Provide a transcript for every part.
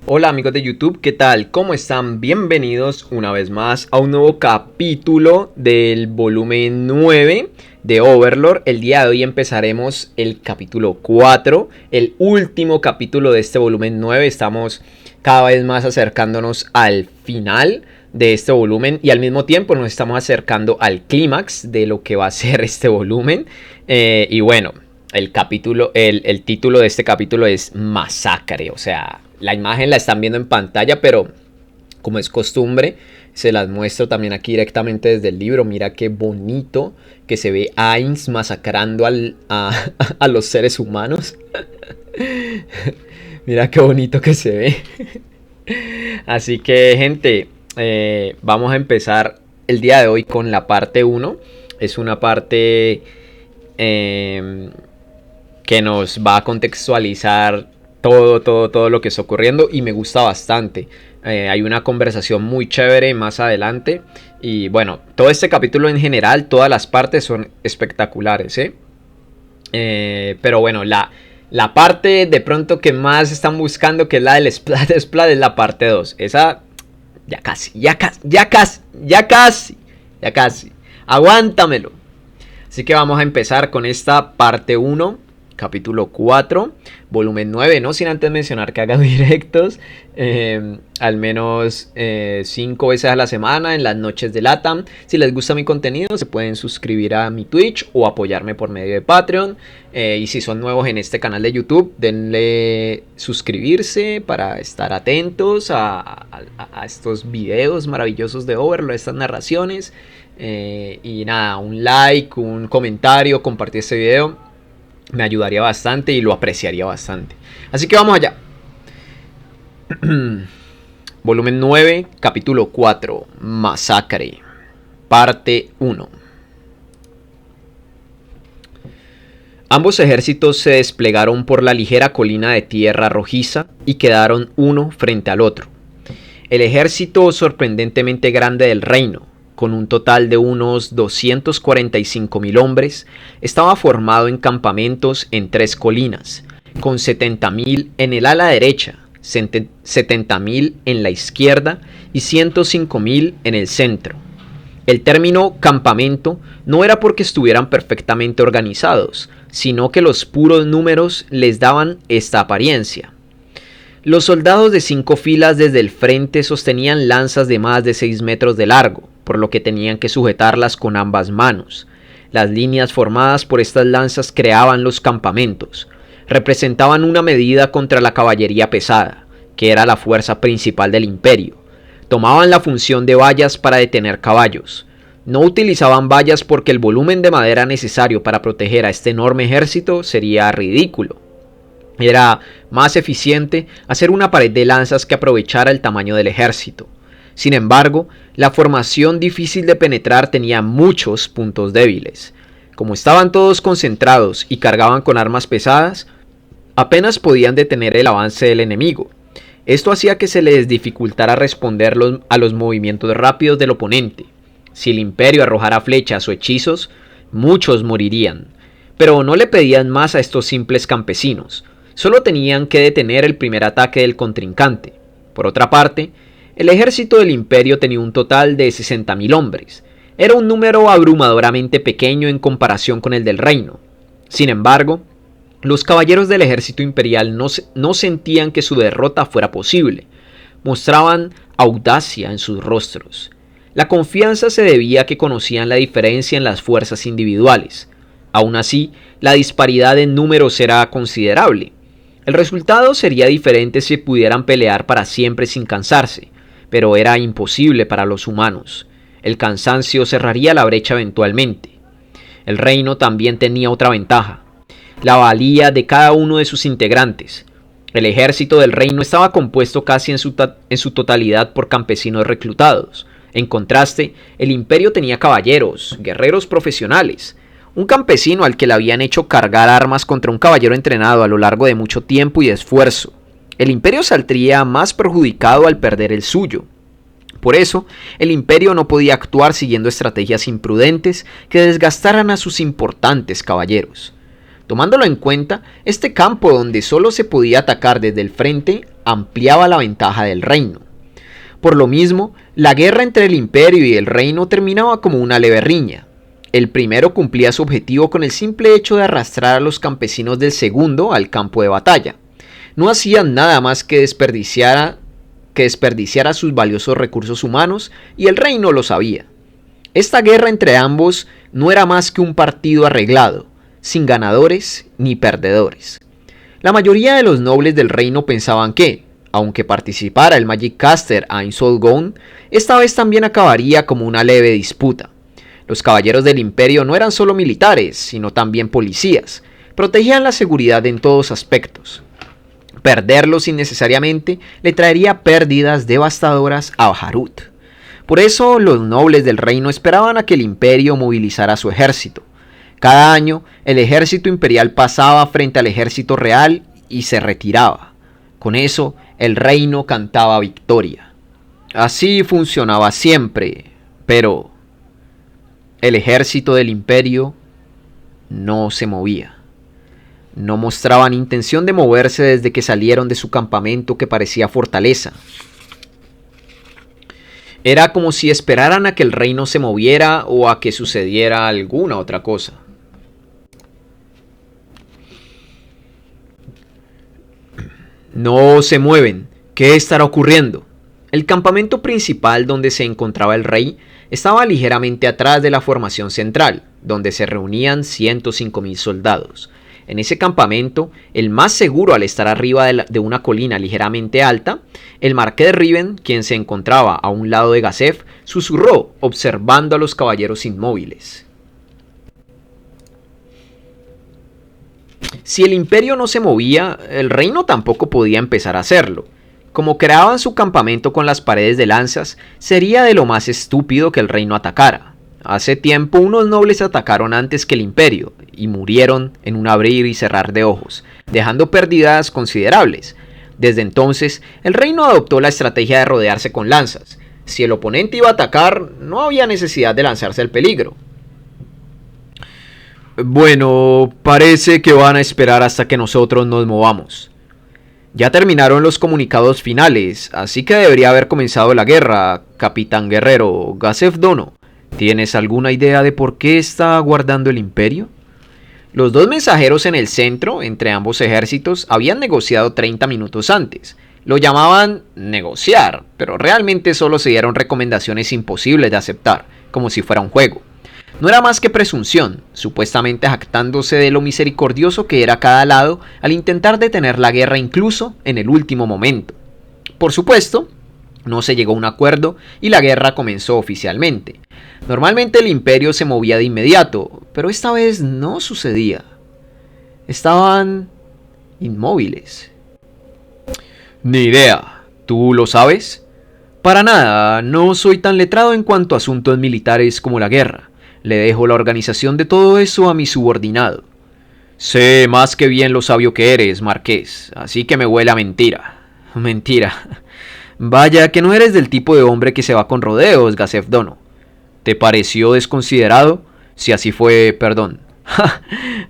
Hola amigos de YouTube, ¿qué tal? ¿Cómo están? Bienvenidos una vez más a un nuevo capítulo del volumen 9 de Overlord. El día de hoy empezaremos el capítulo 4, el último capítulo de este volumen 9. Estamos cada vez más acercándonos al final de este volumen y al mismo tiempo nos estamos acercando al clímax de lo que va a ser este volumen. Y bueno, el título de este capítulo es Masacre, o sea, la imagen la están viendo en pantalla, pero como es costumbre, se las muestro también aquí directamente desde el libro. Mira qué bonito que se ve a Ainz masacrando a los seres humanos. Mira qué bonito que se ve. Así que, gente, vamos a empezar el día de hoy con la parte 1. Es una parte que nos va a contextualizar todo lo que está ocurriendo y me gusta bastante. Hay una conversación muy chévere más adelante y bueno, todo este capítulo en general, todas las partes son espectaculares, pero bueno, la parte de pronto que más están buscando, que es la del Splat, es la parte 2. Esa ya casi, aguántamelo. Así que vamos a empezar con esta parte 1, capítulo 4, volumen 9, no sin antes mencionar que haga directos al menos 5 veces a la semana en las noches de LATAM. Si les gusta mi contenido, se pueden suscribir a mi Twitch o apoyarme por medio de Patreon. Y si son nuevos en este canal de YouTube, denle suscribirse para estar atentos a estos videos maravillosos de Overlord, estas narraciones. Y nada, un like, un comentario, compartir este video me ayudaría bastante y lo apreciaría bastante. Así que vamos allá. Volumen 9, capítulo 4, Masacre, parte 1. Ambos ejércitos se desplegaron por la ligera colina de tierra rojiza y quedaron uno frente al otro. El ejército sorprendentemente grande del reino, con un total de unos 245.000 hombres, estaba formado en campamentos en 3 colinas, con 70.000 en el ala derecha, 70.000 en la izquierda y 105.000 en el centro. El término campamento no era porque estuvieran perfectamente organizados, sino que los puros números les daban esta apariencia. Los soldados de 5 filas desde el frente sostenían lanzas de más de 6 metros de largo, por lo que tenían que sujetarlas con ambas manos. Las líneas formadas por estas lanzas creaban los campamentos. Representaban una medida contra la caballería pesada, que era la fuerza principal del imperio. Tomaban la función de vallas para detener caballos. No utilizaban vallas porque el volumen de madera necesario para proteger a este enorme ejército sería ridículo. Era más eficiente hacer una pared de lanzas que aprovechara el tamaño del ejército. Sin embargo, la formación difícil de penetrar tenía muchos puntos débiles. Como estaban todos concentrados y cargaban con armas pesadas, apenas podían detener el avance del enemigo. Esto hacía que se les dificultara responder a los movimientos rápidos del oponente. Si el imperio arrojara flechas o hechizos, muchos morirían. Pero no le pedían más a estos simples campesinos. Solo tenían que detener el primer ataque del contrincante. Por otra parte, el ejército del imperio tenía un total de 60.000 hombres. Era un número abrumadoramente pequeño en comparación con el del reino. Sin embargo, los caballeros del ejército imperial no sentían que su derrota fuera posible. Mostraban audacia en sus rostros. La confianza se debía a que conocían la diferencia en las fuerzas individuales. Aún así, la disparidad en números era considerable. El resultado sería diferente si pudieran pelear para siempre sin cansarse, pero era imposible para los humanos. El cansancio cerraría la brecha eventualmente. El reino también tenía otra ventaja: la valía de cada uno de sus integrantes. El ejército del reino estaba compuesto casi en su totalidad por campesinos reclutados. En contraste, el imperio tenía caballeros, guerreros profesionales. Un campesino al que le habían hecho cargar armas contra un caballero entrenado a lo largo de mucho tiempo y esfuerzo. El imperio saldría más perjudicado al perder el suyo. Por eso, el imperio no podía actuar siguiendo estrategias imprudentes que desgastaran a sus importantes caballeros. Tomándolo en cuenta, este campo donde solo se podía atacar desde el frente ampliaba la ventaja del reino. Por lo mismo, la guerra entre el imperio y el reino terminaba como una leve riña. El primero cumplía su objetivo con el simple hecho de arrastrar a los campesinos del segundo al campo de batalla. No hacían nada más que desperdiciar sus valiosos recursos humanos, y el reino lo sabía. Esta guerra entre ambos no era más que un partido arreglado, sin ganadores ni perdedores. La mayoría de los nobles del reino pensaban que, aunque participara el Magic Caster Ainsol Gone, esta vez también acabaría como una leve disputa. Los caballeros del imperio no eran solo militares, sino también policías. Protegían la seguridad en todos aspectos. Perderlos innecesariamente le traería pérdidas devastadoras a Baharut. Por eso los nobles del reino esperaban a que el imperio movilizara su ejército. Cada año el ejército imperial pasaba frente al ejército real y se retiraba. Con eso el reino cantaba victoria. Así funcionaba siempre, pero el ejército del imperio no se movía. No mostraban intención de moverse desde que salieron de su campamento que parecía fortaleza. Era como si esperaran a que el reino se moviera o a que sucediera alguna otra cosa. No se mueven. ¿Qué estará ocurriendo? El campamento principal donde se encontraba el rey estaba ligeramente atrás de la formación central, donde se reunían 105.000 soldados. En ese campamento, el más seguro al estar arriba de una colina ligeramente alta, el marqués de Riven, quien se encontraba a un lado de Gazef, susurró observando a los caballeros inmóviles. Si el imperio no se movía, el reino tampoco podía empezar a hacerlo. Como creaban su campamento con las paredes de lanzas, sería de lo más estúpido que el reino atacara. Hace tiempo unos nobles atacaron antes que el imperio y murieron en un abrir y cerrar de ojos, dejando pérdidas considerables. Desde entonces, el reino adoptó la estrategia de rodearse con lanzas. Si el oponente iba a atacar, no había necesidad de lanzarse al peligro. Bueno, parece que van a esperar hasta que nosotros nos movamos. Ya terminaron los comunicados finales, así que debería haber comenzado la guerra, capitán guerrero Gazef Dono. ¿Tienes alguna idea de por qué está aguardando el imperio? Los dos mensajeros en el centro, entre ambos ejércitos, habían negociado 30 minutos antes. Lo llamaban negociar, pero realmente solo se dieron recomendaciones imposibles de aceptar, como si fuera un juego. No era más que presunción, supuestamente jactándose de lo misericordioso que era cada lado al intentar detener la guerra incluso en el último momento. Por supuesto, no se llegó a un acuerdo y la guerra comenzó oficialmente. Normalmente el imperio se movía de inmediato, pero esta vez no sucedía. Estaban inmóviles. Ni idea. ¿Tú lo sabes? Para nada, no soy tan letrado en cuanto a asuntos militares como la guerra. Le dejo la organización de todo eso a mi subordinado. Sé más que bien lo sabio que eres, marqués, así que me huele a mentira. Mentira. Vaya que no eres del tipo de hombre que se va con rodeos, Gazef Dono. ¿Te pareció desconsiderado? Si así fue, perdón.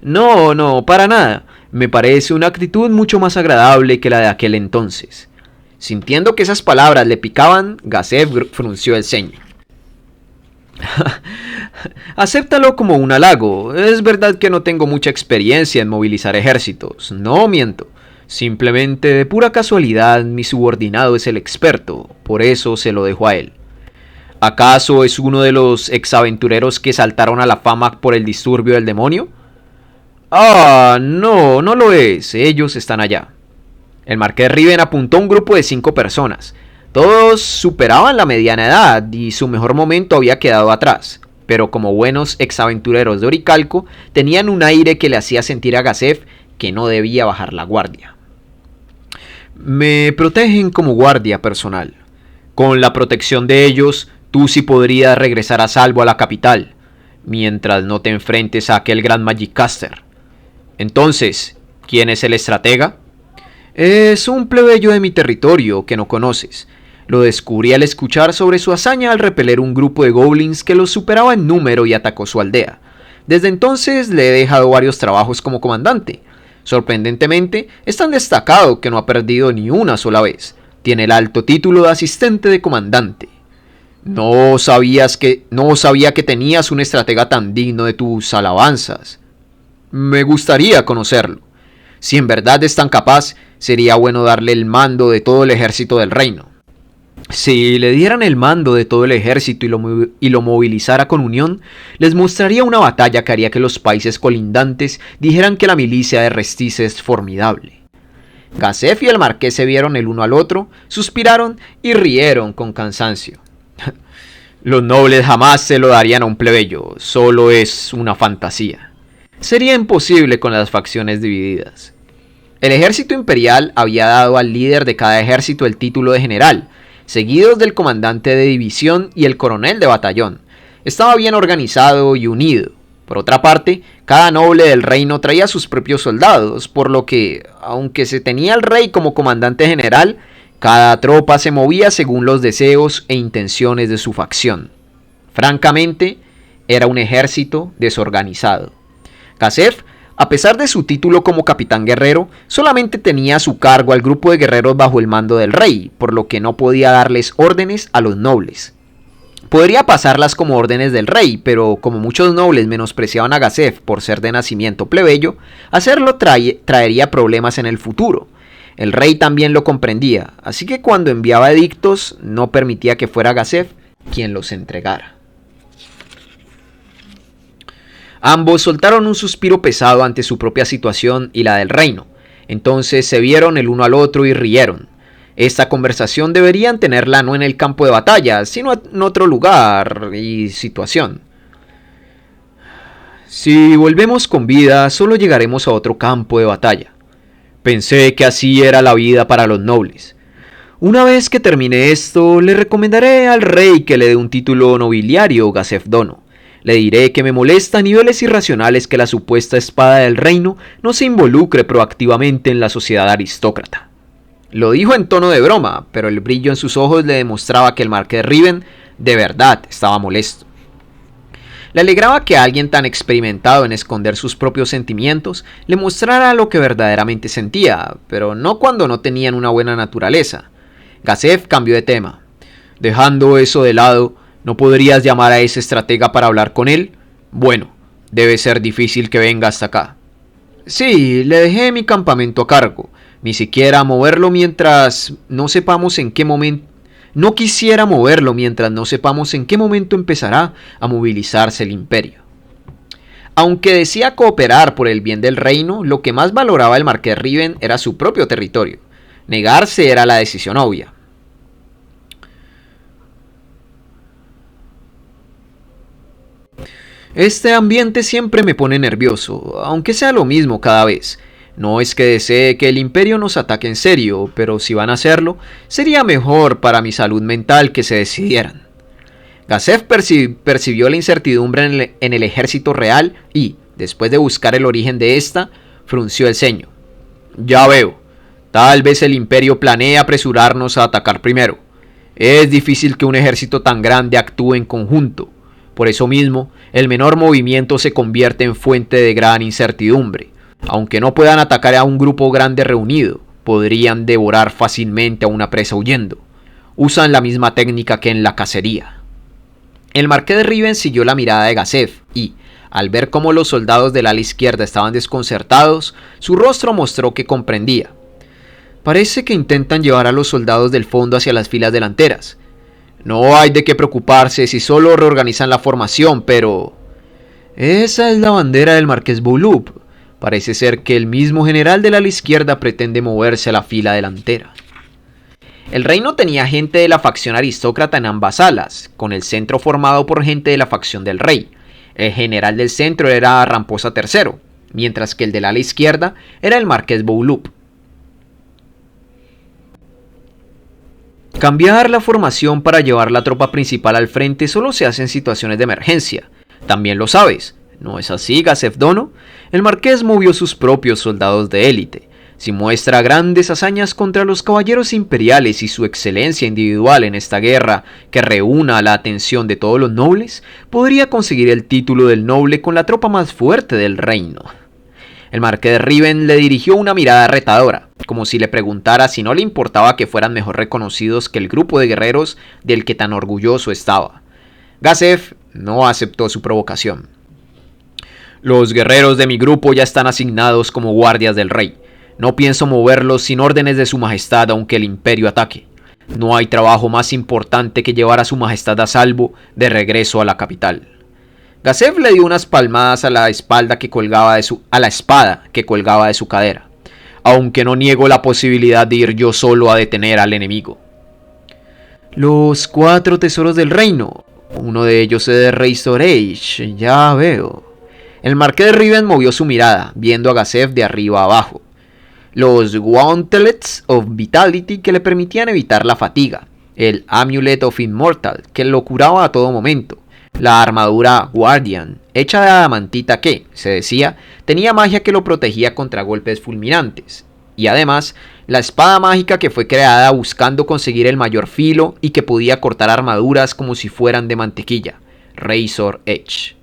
No, para nada. Me parece una actitud mucho más agradable que la de aquel entonces. Sintiendo que esas palabras le picaban, Gazef frunció el ceño. Acéptalo como un halago. Es verdad que no tengo mucha experiencia en movilizar ejércitos. No miento. Simplemente de pura casualidad mi subordinado es el experto. Por eso se lo dejo a él. ¿Acaso es uno de los exaventureros que saltaron a la fama por el disturbio del demonio? Ah, no lo es. Ellos están allá. El marqués Riven apuntó a un grupo de 5 personas. Todos superaban la mediana edad y su mejor momento había quedado atrás. Pero como buenos exaventureros de Oricalco, tenían un aire que le hacía sentir a Gazef que no debía bajar la guardia. Me protegen como guardia personal. Con la protección de ellos, tú sí podrías regresar a salvo a la capital, mientras no te enfrentes a aquel gran Magic Caster. Entonces, ¿quién es el estratega? Es un plebeyo de mi territorio que no conoces. Lo descubrí al escuchar sobre su hazaña al repeler un grupo de goblins que los superaba en número y atacó su aldea. Desde entonces le he dejado varios trabajos como comandante. Sorprendentemente, es tan destacado que no ha perdido ni una sola vez. Tiene el alto título de asistente de comandante. No sabía que tenías un estratega tan digno de tus alabanzas. Me gustaría conocerlo. Si en verdad es tan capaz, sería bueno darle el mando de todo el ejército del reino. Si le dieran el mando de todo el ejército y lo movilizara con unión, les mostraría una batalla que haría que los países colindantes dijeran que la milicia de Restis es formidable. Gazef y el marqués se vieron el uno al otro, suspiraron y rieron con cansancio. Los nobles jamás se lo darían a un plebeyo, solo es una fantasía. Sería imposible con las facciones divididas. El ejército imperial había dado al líder de cada ejército el título de general, seguidos del comandante de división y el coronel de batallón. Estaba bien organizado y unido. Por otra parte, cada noble del reino traía sus propios soldados, por lo que, aunque se tenía al rey como comandante general, cada tropa se movía según los deseos e intenciones de su facción. Francamente, era un ejército desorganizado. Gazef, a pesar de su título como capitán guerrero, solamente tenía a su cargo al grupo de guerreros bajo el mando del rey, por lo que no podía darles órdenes a los nobles. Podría pasarlas como órdenes del rey, pero como muchos nobles menospreciaban a Gazef por ser de nacimiento plebeyo, hacerlo traería problemas en el futuro. El rey también lo comprendía, así que cuando enviaba edictos no permitía que fuera Gazef quien los entregara. Ambos soltaron un suspiro pesado ante su propia situación y la del reino. Entonces se vieron el uno al otro y rieron. Esta conversación deberían tenerla no en el campo de batalla, sino en otro lugar y situación. Si volvemos con vida, solo llegaremos a otro campo de batalla. Pensé que así era la vida para los nobles. Una vez que termine esto, le recomendaré al rey que le dé un título nobiliario Gazef Dono. Le diré que me molesta a niveles irracionales que la supuesta espada del reino no se involucre proactivamente en la sociedad aristócrata. Lo dijo en tono de broma, pero el brillo en sus ojos le demostraba que el marqués Riven de verdad estaba molesto. Le alegraba que alguien tan experimentado en esconder sus propios sentimientos le mostrara lo que verdaderamente sentía, pero no cuando no tenían una buena naturaleza. Gazef cambió de tema. Dejando eso de lado, ¿no podrías llamar a ese estratega para hablar con él? Bueno, debe ser difícil que venga hasta acá. Sí, le dejé mi campamento a cargo. Ni siquiera moverlo mientras no sepamos en qué momento. No quisiera moverlo mientras no sepamos en qué momento empezará a movilizarse el imperio. Aunque decía cooperar por el bien del reino, lo que más valoraba el marqués Riven era su propio territorio. Negarse era la decisión obvia. Este ambiente siempre me pone nervioso, aunque sea lo mismo cada vez. No es que desee que el imperio nos ataque en serio, pero si van a hacerlo, sería mejor para mi salud mental que se decidieran. Gazef percibió la incertidumbre en el ejército real y, después de buscar el origen de esta, frunció el ceño. Ya veo, tal vez el imperio planea apresurarnos a atacar primero. Es difícil que un ejército tan grande actúe en conjunto. Por eso mismo, el menor movimiento se convierte en fuente de gran incertidumbre. Aunque no puedan atacar a un grupo grande reunido, podrían devorar fácilmente a una presa huyendo. Usan la misma técnica que en la cacería. El marqués de Riven siguió la mirada de Gazef y, al ver cómo los soldados del ala izquierda estaban desconcertados, su rostro mostró que comprendía. Parece que intentan llevar a los soldados del fondo hacia las filas delanteras. No hay de qué preocuparse si solo reorganizan la formación, pero... Esa es la bandera del marqués Boulup. Parece ser que el mismo general del ala izquierda pretende moverse a la fila delantera. El reino tenía gente de la facción aristócrata en ambas alas, con el centro formado por gente de la facción del rey. El general del centro era Ramposa III, mientras que el del ala izquierda era el marqués Boulup. Cambiar la formación para llevar la tropa principal al frente solo se hace en situaciones de emergencia. También lo sabes, ¿no es así, Gazef Dono? El marqués movió sus propios soldados de élite. Si muestra grandes hazañas contra los caballeros imperiales y su excelencia individual en esta guerra que reúna la atención de todos los nobles, podría conseguir el título del noble con la tropa más fuerte del reino. El marqués de Riven le dirigió una mirada retadora, como si le preguntara si no le importaba que fueran mejor reconocidos que el grupo de guerreros del que tan orgulloso estaba. Gazef no aceptó su provocación. Los guerreros de mi grupo ya están asignados como guardias del rey. No pienso moverlos sin órdenes de su majestad aunque el imperio ataque. No hay trabajo más importante que llevar a su majestad a salvo de regreso a la capital. Gazef le dio unas palmadas a la espada que colgaba de su cadera. Aunque no niego la posibilidad de ir yo solo a detener al enemigo. Los 4 tesoros del reino. Uno de ellos es de Razor Edge, ya veo. El marqués de Riven movió su mirada, viendo a Gazef de arriba a abajo. Los Gauntlets of Vitality que le permitían evitar la fatiga. El Amulet of Immortal que lo curaba a todo momento. La armadura Guardian, hecha de adamantita que, se decía, tenía magia que lo protegía contra golpes fulminantes. Y además, la espada mágica que fue creada buscando conseguir el mayor filo y que podía cortar armaduras como si fueran de mantequilla. Razor Edge.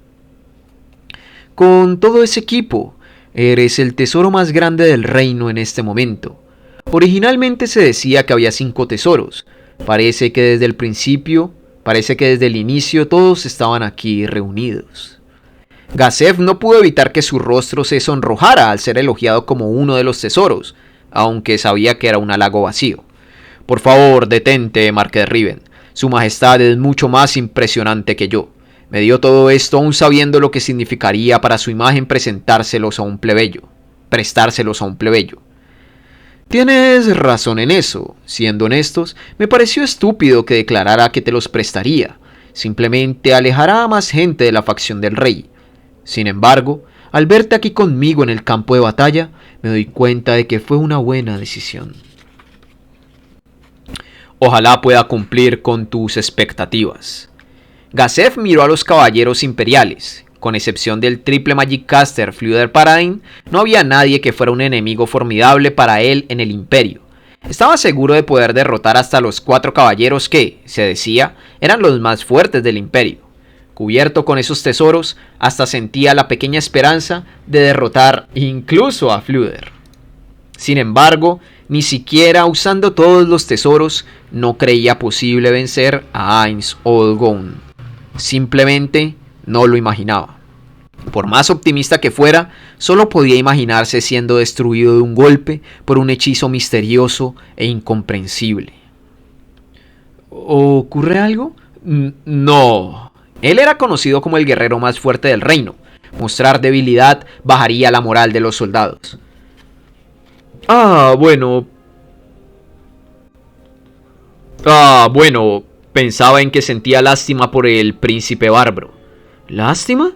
Con todo ese equipo, eres el tesoro más grande del reino en este momento. Originalmente se decía que había 5 tesoros. Parece que desde el inicio todos estaban aquí reunidos. Gazef no pudo evitar que su rostro se sonrojara al ser elogiado como uno de los tesoros, aunque sabía que era un halago vacío. Por favor, detente, marqués de Riven. Su majestad es mucho más impresionante que yo. Me dio todo esto aún sabiendo lo que significaría para su imagen prestárselos a un plebeyo. Tienes razón en eso. Siendo honestos, me pareció estúpido que declarara que te los prestaría. Simplemente alejará a más gente de la facción del rey. Sin embargo, al verte aquí conmigo en el campo de batalla, me doy cuenta de que fue una buena decisión. Ojalá pueda cumplir con tus expectativas. Gazef miró a los caballeros imperiales. Con excepción del triple Magic Caster Fluder Paradine, no había nadie que fuera un enemigo formidable para él en el imperio. Estaba seguro de poder derrotar hasta los 4 caballeros que, se decía, eran los más fuertes del imperio. Cubierto con esos tesoros, hasta sentía la pequeña esperanza de derrotar incluso a Fluder. Sin embargo, ni siquiera usando todos los tesoros, no creía posible vencer a Ainz Olgón. Simplemente no lo imaginaba. Por más optimista que fuera, solo podía imaginarse siendo destruido de un golpe por un hechizo misterioso e incomprensible. ¿Ocurre algo? No. Él era conocido como el guerrero más fuerte del reino. Mostrar debilidad bajaría la moral de los soldados. Bueno, pensaba en que sentía lástima por el príncipe bárbaro. ¿Lástima?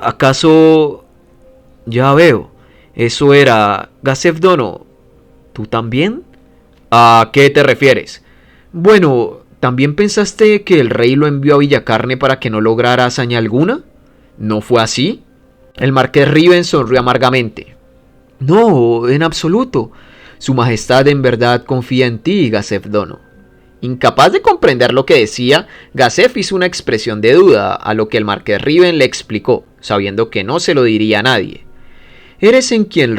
¿Acaso? Ya veo. Eso era... Gazef Dono. ¿Tú también? ¿A qué te refieres? Bueno, ¿también pensaste que el rey lo envió a Villacarne para que no lograra hazaña alguna? ¿No fue así? El marqués Riven sonrió amargamente. No, en absoluto. Su majestad en verdad confía en ti, Gazef Dono. Incapaz de comprender lo que decía, Gazef hizo una expresión de duda, a lo que el marqués Riven le explicó, sabiendo que no se lo diría a nadie. Eres en quien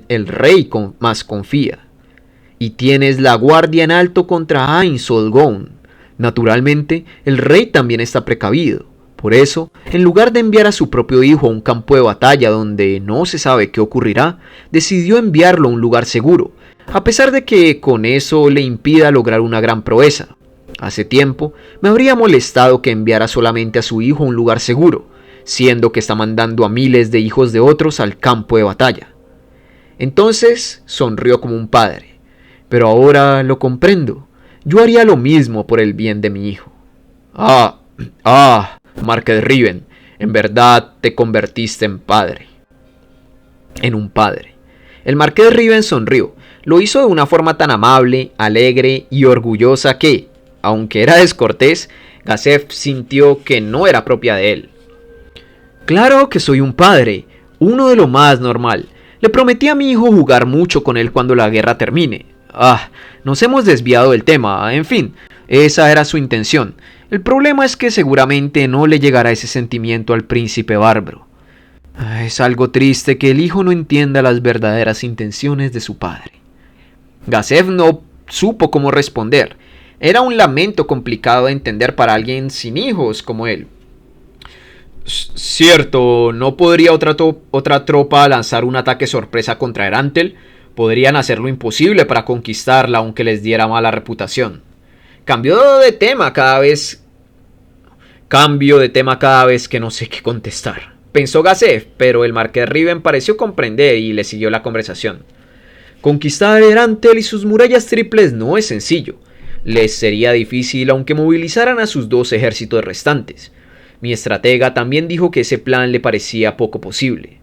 el rey más confía. Y tienes la guardia en alto contra Ainz Olgón. Naturalmente, el rey también está precavido. Por eso, en lugar de enviar a su propio hijo a un campo de batalla donde no se sabe qué ocurrirá, decidió enviarlo a un lugar seguro, a pesar de que con eso le impida lograr una gran proeza. Hace tiempo me habría molestado que enviara solamente a su hijo a un lugar seguro, siendo que está mandando a miles de hijos de otros al campo de batalla. Entonces sonrió como un padre. Pero ahora lo comprendo. Yo haría lo mismo por el bien de mi hijo. Marqués Riven, en verdad te convertiste en un padre. El marqués Riven sonrió. Lo hizo de una forma tan amable, alegre y orgullosa que, aunque era descortés, Gazef sintió que no era propia de él. Claro que soy un padre, uno de lo más normal. Le prometí a mi hijo jugar mucho con él cuando la guerra termine. Nos hemos desviado del tema, en fin, esa era su intención. El problema es que seguramente no le llegará ese sentimiento al príncipe bárbaro. Es algo triste que el hijo no entienda las verdaderas intenciones de su padre. Gazef no supo cómo responder. Era un lamento complicado de entender para alguien sin hijos como él. Cierto, ¿no podría otra tropa lanzar un ataque sorpresa contra Erantel? Podrían hacer lo imposible para conquistarla aunque les diera mala reputación. Cambio de tema cada vez que no sé qué contestar. Pensó Gazef, pero el marqués Riven pareció comprender y le siguió la conversación. Conquistar Erantel y sus murallas triples no es sencillo. Les sería difícil aunque movilizaran a sus 2 ejércitos restantes. Mi estratega también dijo que ese plan le parecía poco posible.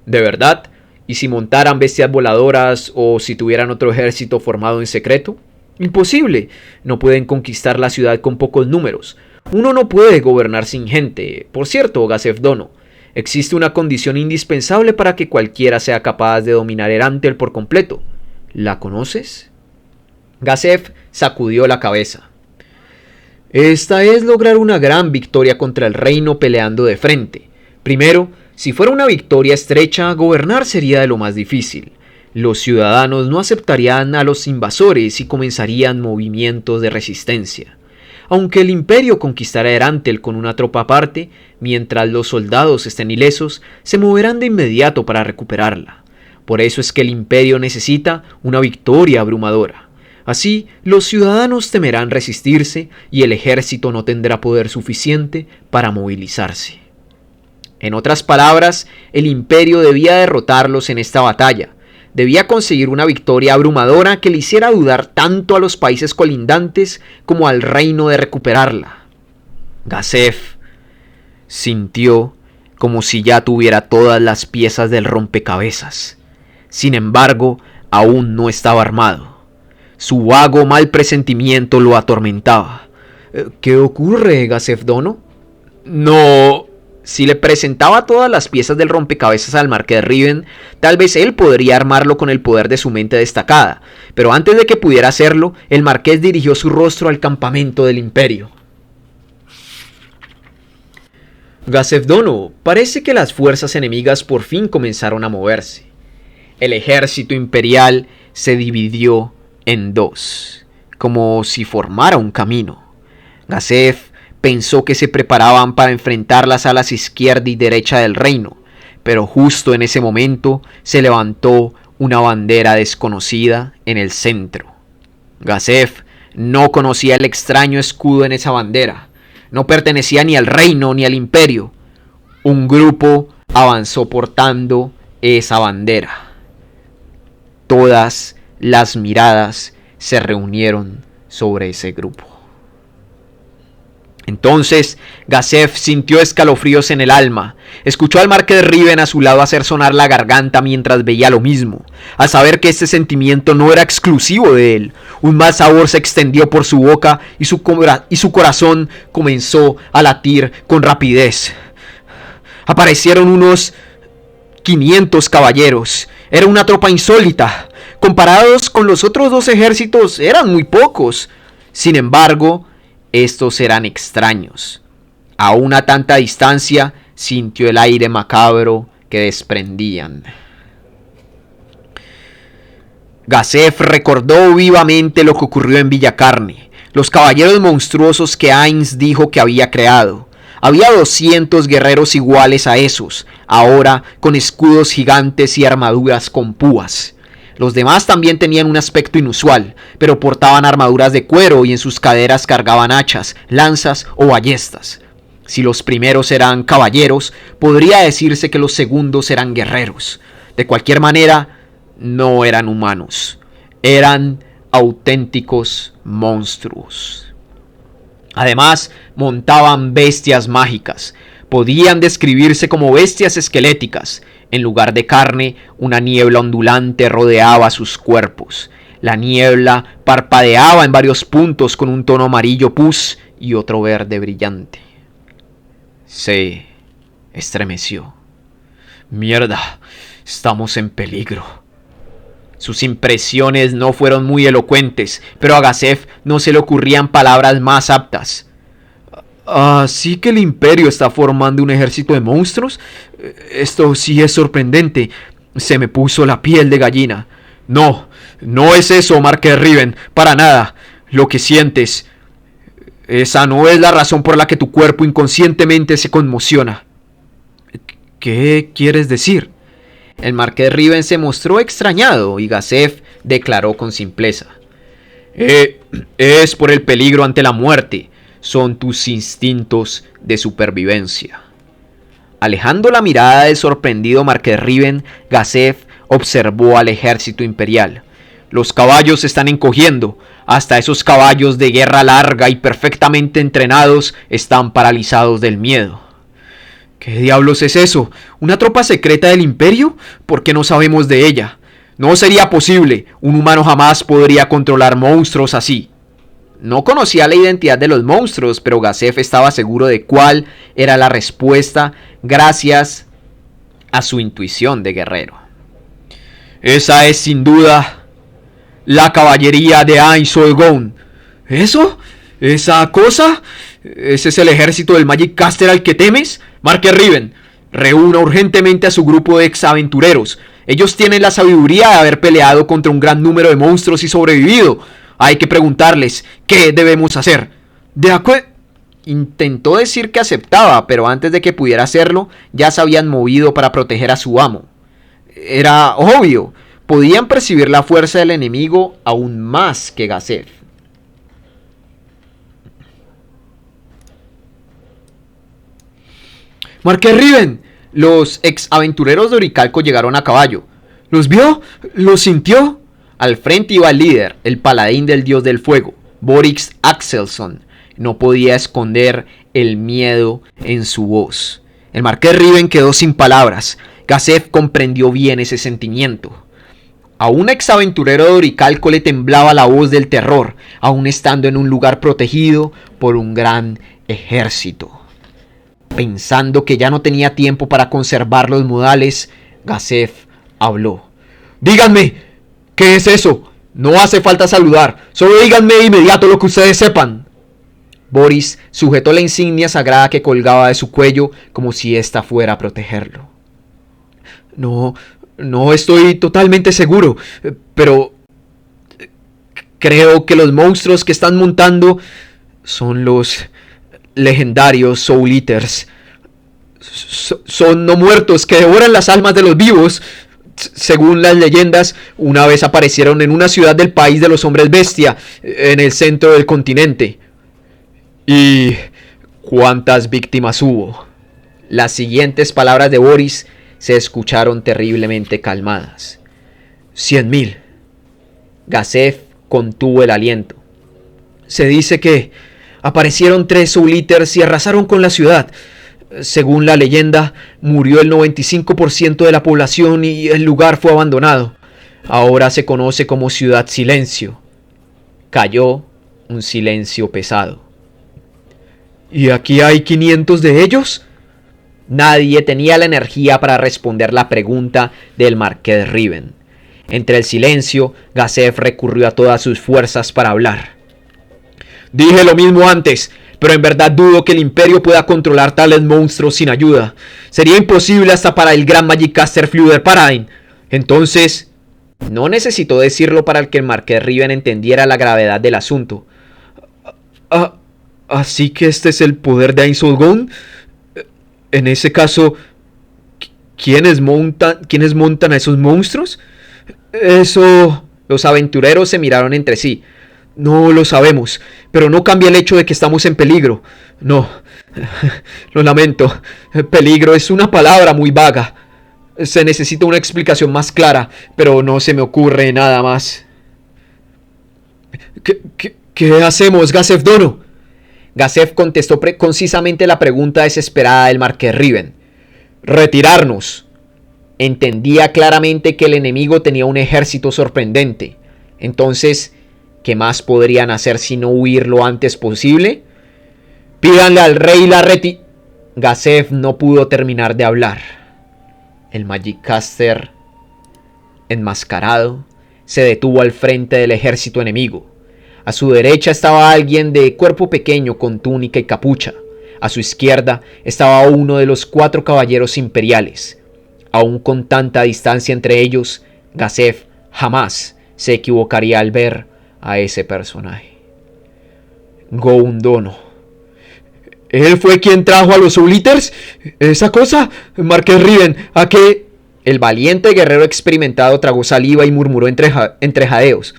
¿De verdad? ¿Y si montaran bestias voladoras o si tuvieran otro ejército formado en secreto? Imposible. No pueden conquistar la ciudad con pocos números. Uno no puede gobernar sin gente. Por cierto, Gazef Dono, existe una condición indispensable para que cualquiera sea capaz de dominar Erantel por completo. ¿La conoces? Gazef sacudió la cabeza. Esta es lograr una gran victoria contra el reino peleando de frente. Primero, si fuera una victoria estrecha, gobernar sería de lo más difícil. Los ciudadanos no aceptarían a los invasores y comenzarían movimientos de resistencia. Aunque el imperio conquistará Erantel con una tropa aparte, mientras los soldados estén ilesos, se moverán de inmediato para recuperarla. Por eso es que el imperio necesita una victoria abrumadora. Así, los ciudadanos temerán resistirse y el ejército no tendrá poder suficiente para movilizarse. En otras palabras, el imperio debía derrotarlos en esta batalla. Debía conseguir una victoria abrumadora que le hiciera dudar tanto a los países colindantes como al reino de recuperarla. Gazef sintió como si ya tuviera todas las piezas del rompecabezas. Sin embargo, aún no estaba armado. Su vago mal presentimiento lo atormentaba. ¿Qué ocurre, Gazef Dono? No. Si le presentaba todas las piezas del rompecabezas al marqués Riven, tal vez él podría armarlo con el poder de su mente destacada. Pero antes de que pudiera hacerlo, el marqués dirigió su rostro al campamento del imperio. Gazef Dono, parece que las fuerzas enemigas por fin comenzaron a moverse. El ejército imperial se dividió en 2, como si formara un camino. Gazef pensó que se preparaban para enfrentar las alas izquierda y derecha del reino, pero justo en ese momento se levantó una bandera desconocida en el centro. Gazef no conocía el extraño escudo en esa bandera. No pertenecía ni al reino ni al imperio. Un grupo avanzó portando esa bandera. Todas las miradas se reunieron sobre ese grupo. Entonces Gazef sintió escalofríos en el alma. Escuchó al marqués Riven a su lado hacer sonar la garganta mientras veía lo mismo. Al saber que este sentimiento no era exclusivo de él, un mal sabor se extendió por su boca y su corazón comenzó a latir con rapidez. Aparecieron unos 500 caballeros. Era una tropa insólita. Comparados con los otros 2 ejércitos, eran muy pocos. Sin embargo, estos eran extraños. A una tanta distancia sintió el aire macabro que desprendían. Gazef recordó vivamente lo que ocurrió en Villacarne, los caballeros monstruosos que Ainz dijo que había creado. Había 200 guerreros iguales a esos, ahora con escudos gigantes y armaduras con púas. Los demás también tenían un aspecto inusual, pero portaban armaduras de cuero y en sus caderas cargaban hachas, lanzas o ballestas. Si los primeros eran caballeros, podría decirse que los segundos eran guerreros. De cualquier manera, no eran humanos. Eran auténticos monstruos. Además, montaban bestias mágicas. Podían describirse como bestias esqueléticas. En lugar de carne, una niebla ondulante rodeaba sus cuerpos. La niebla parpadeaba en varios puntos con un tono amarillo pus y otro verde brillante. Se estremeció. Mierda, estamos en peligro. Sus impresiones no fueron muy elocuentes, pero a Gazef no se le ocurrían palabras más aptas. Así que el Imperio está formando un ejército de monstruos. Esto sí es sorprendente. Se me puso la piel de gallina. No, no es eso, Marqués Riven, para nada. Lo que sientes, esa no es la razón por la que tu cuerpo inconscientemente se conmociona. ¿Qué quieres decir? El Marqués Riven se mostró extrañado y Gazef declaró con simpleza. Es por el peligro ante la muerte. Son tus instintos de supervivencia. Alejando la mirada del sorprendido Marqués Riven, Gazef observó al ejército imperial. Los caballos se están encogiendo. Hasta esos caballos de guerra larga y perfectamente entrenados están paralizados del miedo. ¿Qué diablos es eso? ¿Una tropa secreta del Imperio? ¿Por qué no sabemos de ella? No sería posible. Un humano jamás podría controlar monstruos así. No conocía la identidad de los monstruos, pero Gazef estaba seguro de cuál era la respuesta gracias a su intuición de guerrero. Esa es sin duda la caballería de Ain Solgon. ¿Eso? ¿Esa cosa? ¿Ese es el ejército del Magic Caster al que temes? Marqués Riven, reúna urgentemente a su grupo de exaventureros. Ellos tienen la sabiduría de haber peleado contra un gran número de monstruos y sobrevivido. Hay que preguntarles qué debemos hacer. De acuerdo. Intentó decir que aceptaba, pero antes de que pudiera hacerlo, ya se habían movido para proteger a su amo. Era obvio, podían percibir la fuerza del enemigo aún más que Gazef. Marqués Riven, los exaventureros de Oricalco llegaron a caballo. ¿Los vio? ¿Los sintió? Al frente iba el líder, el paladín del dios del fuego, Borix Axelson. No podía esconder el miedo en su voz. El Marqués Riven quedó sin palabras. Gazef comprendió bien ese sentimiento. A un exaventurero de Oricalco le temblaba la voz del terror, aún estando en un lugar protegido por un gran ejército. Pensando que ya no tenía tiempo para conservar los modales, Gazef habló. Díganme, ¿qué es eso? No hace falta saludar, solo díganme de inmediato lo que ustedes sepan. Boris sujetó la insignia sagrada que colgaba de su cuello como si ésta fuera a protegerlo. No estoy totalmente seguro, pero creo que los monstruos que están montando son los legendarios Soul Eaters. Son no muertos que devoran las almas de los vivos. Según las leyendas, una vez aparecieron en una ciudad del país de los hombres bestia, en el centro del continente. ¿Y cuántas víctimas hubo? Las siguientes palabras de Boris se escucharon terriblemente calmadas. 100,000. Gazef contuvo el aliento. Se dice que aparecieron 3 Soul Eaters y arrasaron con la ciudad. Según la leyenda, murió el 95% de la población y el lugar fue abandonado. Ahora se conoce como Ciudad Silencio. Cayó un silencio pesado. ¿Y aquí hay 500 de ellos? Nadie tenía la energía para responder la pregunta del Marqués Riven. Entre el silencio, Gazef recurrió a todas sus fuerzas para hablar. Dije lo mismo antes, pero en verdad dudo que el Imperio pueda controlar tales monstruos sin ayuda. Sería imposible hasta para el gran Magicaster Fluder Paradigm. Entonces, no necesitó decirlo para que el Marqués Riven entendiera la gravedad del asunto. ¿Así que este es el poder de Ain Solgon? En ese caso, ¿quiénes montan a esos monstruos? Eso... Los aventureros se miraron entre sí. No lo sabemos, pero no cambia el hecho de que estamos en peligro. No, lo lamento. Peligro es una palabra muy vaga. Se necesita una explicación más clara, pero no se me ocurre nada más. ¿Qué hacemos, Gazef Dono? Gazef contestó concisamente la pregunta desesperada del Marqués Riven. Retirarnos. Entendía claramente que el enemigo tenía un ejército sorprendente. Entonces, ¿qué más podrían hacer sino huir lo antes posible? Pídanle al rey la Gazef no pudo terminar de hablar. El Magicaster, enmascarado, se detuvo al frente del ejército enemigo. A su derecha estaba alguien de cuerpo pequeño con túnica y capucha. A su izquierda estaba uno de los 4 caballeros imperiales. Aún con tanta distancia entre ellos, Gazef jamás se equivocaría al ver a ese personaje. Goun Dono. ¿Él fue quien trajo a los Souliters? ¿Esa cosa? Marqués Riven, ¿a qué? El valiente guerrero experimentado tragó saliva y murmuró entre jadeos.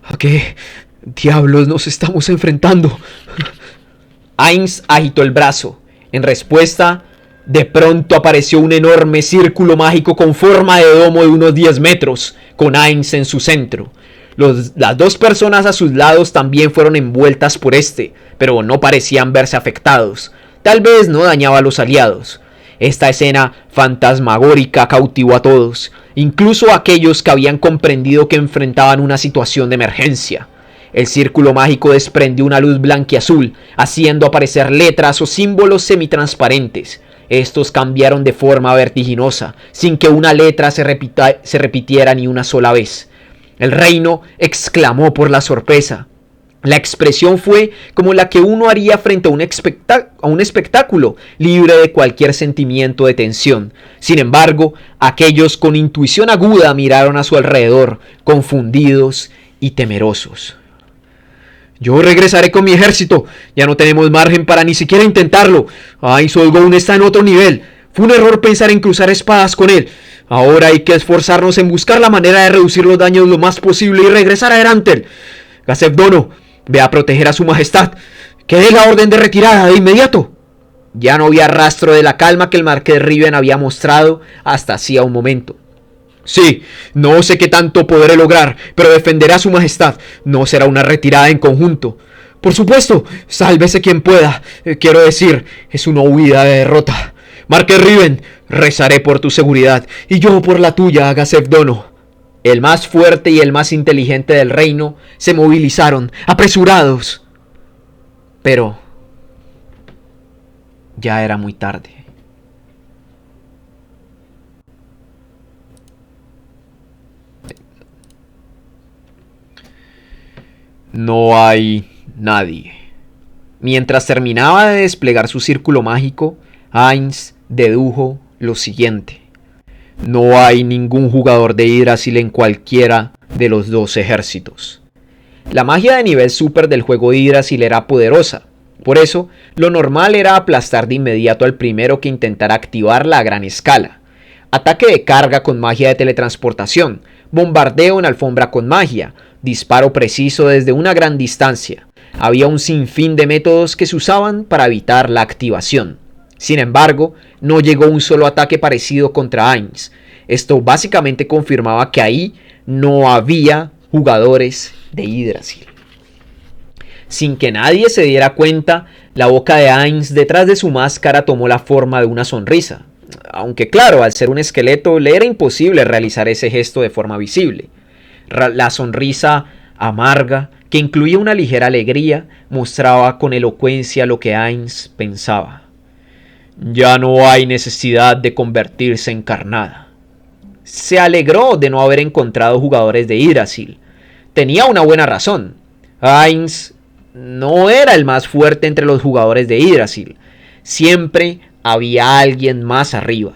¿A qué diablos nos estamos enfrentando? Ainz agitó el brazo. En respuesta, de pronto apareció un enorme círculo mágico con forma de domo de unos 10 metros, con Ainz en su centro. Las 2 personas a sus lados también fueron envueltas por este, pero no parecían verse afectados. Tal vez no dañaba a los aliados. Esta escena fantasmagórica cautivó a todos, incluso a aquellos que habían comprendido que enfrentaban una situación de emergencia. El círculo mágico desprendió una luz blanquiazul, haciendo aparecer letras o símbolos semitransparentes. Estos cambiaron de forma vertiginosa, sin que una letra se repitiera ni una sola vez. El reino exclamó por la sorpresa. La expresión fue como la que uno haría frente a un espectáculo, libre de cualquier sentimiento de tensión. Sin embargo, aquellos con intuición aguda miraron a su alrededor, confundidos y temerosos. Yo regresaré con mi ejército. Ya no tenemos margen para ni siquiera intentarlo. Ainz Goun está en otro nivel. Fue un error pensar en cruzar espadas con él. Ahora hay que esforzarnos en buscar la manera de reducir los daños lo más posible y regresar a Erantel. Gazef Dono, ve a proteger a su majestad. Que dé la orden de retirada de inmediato. Ya no había rastro de la calma que el marqués Riven había mostrado hasta hacía un momento. Sí, no sé qué tanto podré lograr, pero defenderé a su majestad. No será una retirada en conjunto. Por supuesto, sálvese quien pueda. Quiero decir, es una huida de derrota. Marqués Riven, rezaré por tu seguridad y yo por la tuya, Gazef Dono. El más fuerte y el más inteligente del reino se movilizaron, apresurados. Pero ya era muy tarde. No hay nadie. Mientras terminaba de desplegar su círculo mágico, Ainz dedujo lo siguiente. No hay ningún jugador de Yggdrasil en cualquiera de los 2 ejércitos. La magia de nivel super del juego de Yggdrasil era poderosa. Por eso, lo normal era aplastar de inmediato al primero que intentara activarla a gran escala. Ataque de carga con magia de teletransportación, bombardeo en alfombra con magia, disparo preciso desde una gran distancia. Había un sinfín de métodos que se usaban para evitar la activación. Sin embargo, no llegó un solo ataque parecido contra Ainz. Esto básicamente confirmaba que ahí no había jugadores de Yggdrasil. Sin que nadie se diera cuenta, la boca de Ainz detrás de su máscara tomó la forma de una sonrisa. Aunque claro, al ser un esqueleto le era imposible realizar ese gesto de forma visible. La sonrisa amarga, que incluía una ligera alegría, mostraba con elocuencia lo que Ainz pensaba. Ya no hay necesidad de convertirse en carnada. Se alegró de no haber encontrado jugadores de Yggdrasil. Tenía una buena razón. Ainz no era el más fuerte entre los jugadores de Yggdrasil. Siempre había alguien más arriba.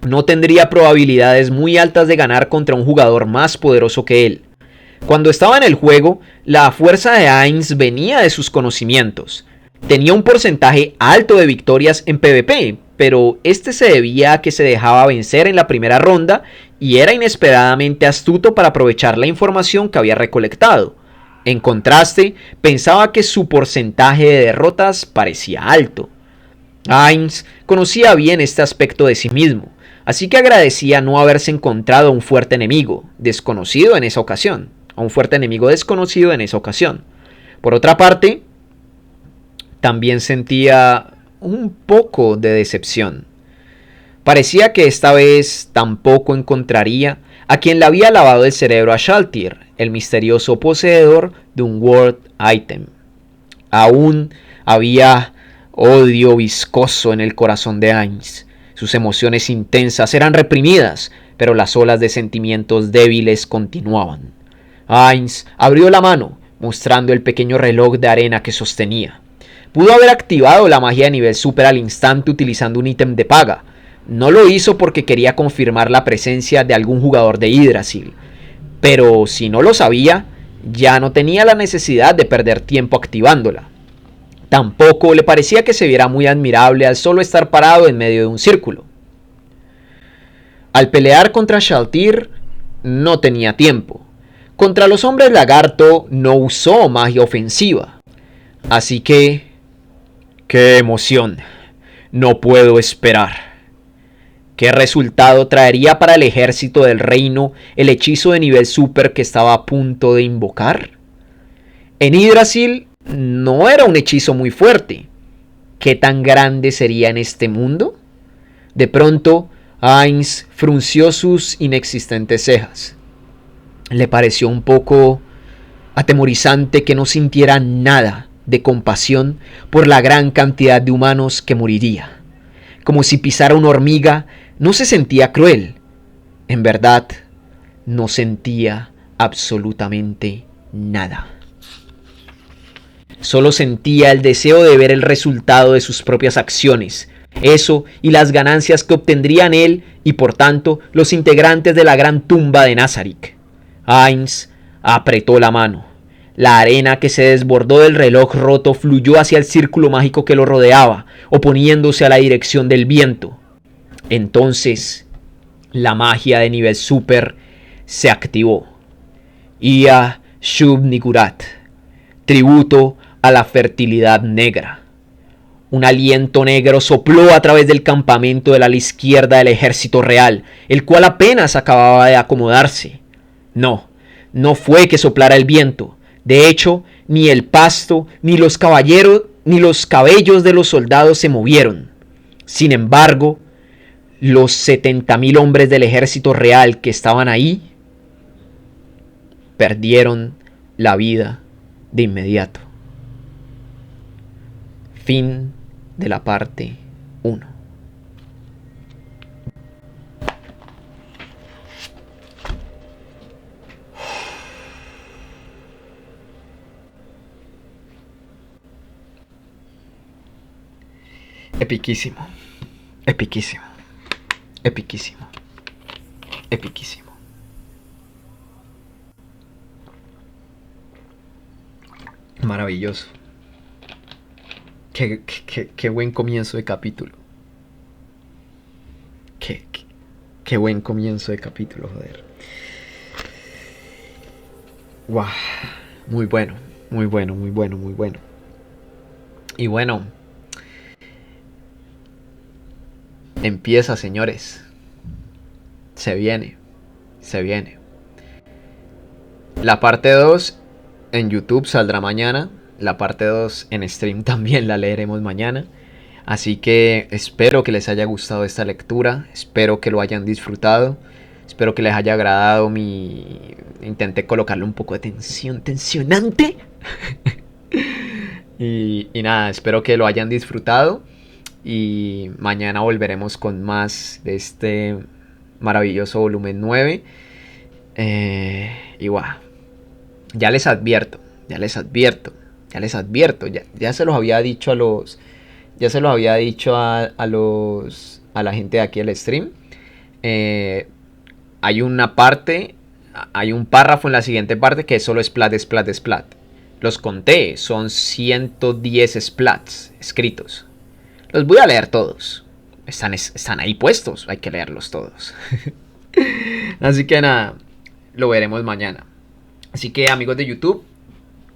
No tendría probabilidades muy altas de ganar contra un jugador más poderoso que él. Cuando estaba en el juego, la fuerza de Ainz venía de sus conocimientos. Tenía un porcentaje alto de victorias en PvP, pero este se debía a que se dejaba vencer en la primera ronda y era inesperadamente astuto para aprovechar la información que había recolectado. En contraste, pensaba que su porcentaje de derrotas parecía alto. Ainz conocía bien este aspecto de sí mismo, así que agradecía no haberse encontrado a un fuerte enemigo desconocido en esa ocasión. Por otra parte, también sentía un poco de decepción. Parecía que esta vez tampoco encontraría a quien le había lavado el cerebro a Shaltir, el misterioso poseedor de un World Item. Aún había odio viscoso en el corazón de Ainz. Sus emociones intensas eran reprimidas, pero las olas de sentimientos débiles continuaban. Ainz abrió la mano, mostrando el pequeño reloj de arena que sostenía. Pudo haber activado la magia de nivel super al instante utilizando un ítem de paga. No lo hizo porque quería confirmar la presencia de algún jugador de Yggdrasil. Pero si no lo sabía, ya no tenía la necesidad de perder tiempo activándola. Tampoco le parecía que se viera muy admirable al solo estar parado en medio de un círculo. Al pelear contra Shaltir, no tenía tiempo. Contra los hombres lagarto no usó magia ofensiva. Así que... ¡qué emoción! No puedo esperar. ¿Qué resultado traería para el ejército del reino el hechizo de nivel super que estaba a punto de invocar? En Yggdrasil no era un hechizo muy fuerte. ¿Qué tan grande sería en este mundo? De pronto, Ainz frunció sus inexistentes cejas. Le pareció un poco atemorizante que no sintiera nada de compasión por la gran cantidad de humanos que moriría. Como si pisara una hormiga, no se sentía cruel. En verdad, no sentía absolutamente nada. Solo sentía el deseo de ver el resultado de sus propias acciones. Eso y las ganancias que obtendrían él y por tanto los integrantes de la gran tumba de Nazarick. Ainz apretó la mano. La arena que se desbordó del reloj roto fluyó hacia el círculo mágico que lo rodeaba, oponiéndose a la dirección del viento. Entonces, la magia de nivel super se activó. Ia Shub Nigurat, tributo a la fertilidad negra. Un aliento negro sopló a través del campamento del ala izquierda del ejército real, el cual apenas acababa de acomodarse. No fue que soplara el viento. De hecho, ni el pasto, ni los caballeros, ni los cabellos de los soldados se movieron. Sin embargo, los 70.000 hombres del ejército real que estaban ahí perdieron la vida de inmediato. Fin de la parte 1. Epiquísimo. Epiquísimo. Epiquísimo. Epiquísimo. Maravilloso. Qué buen comienzo de capítulo. Qué buen comienzo de capítulo, joder. Wow. Muy bueno. Muy bueno, muy bueno, muy bueno. Y bueno. Empieza, señores. Se viene. Se viene. La parte 2 en YouTube saldrá mañana. La parte 2 en stream también la leeremos mañana. Así que espero que les haya gustado esta lectura. Espero que lo hayan disfrutado. Espero que les haya agradado mi... Intenté colocarle un poco de tensión tensionante. y nada, espero que lo hayan disfrutado. Y mañana volveremos con más de este maravilloso volumen 9. Y guau. Ya les advierto. Ya se los había dicho a los... Ya se los había dicho a la gente de aquí del stream. Hay una parte... Hay un párrafo en la siguiente parte que es solo splat. Los conté. Son 110 splats escritos. Los voy a leer todos. Están ahí puestos. Hay que leerlos todos. Así que nada. Lo veremos mañana. Así que amigos de YouTube,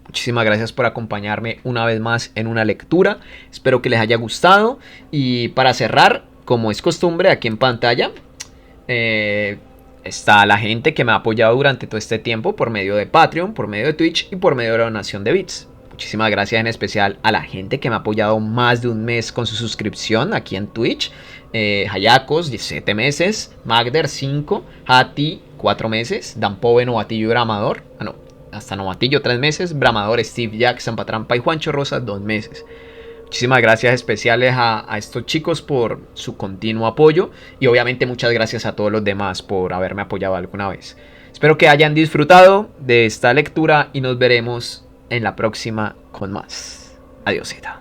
muchísimas gracias por acompañarme una vez más en una lectura. Espero que les haya gustado. Y para cerrar, como es costumbre aquí en pantalla, está la gente que me ha apoyado durante todo este tiempo por medio de Patreon, por medio de Twitch y por medio de la donación de bits. Muchísimas gracias en especial a la gente que me ha apoyado más de un mes con su suscripción aquí en Twitch. Hayakos, 17 meses. Magder, 5. Hati, 4 meses. Dampobe, Novatillo y Bramador. Hasta Novatillo, 3 meses. Bramador, Steve Jack, Zampatrampa y Juancho Rosa, 2 meses. Muchísimas gracias especiales a estos chicos por su continuo apoyo. Y obviamente muchas gracias a todos los demás por haberme apoyado alguna vez. Espero que hayan disfrutado de esta lectura y nos veremos en la próxima con más. Adiósita.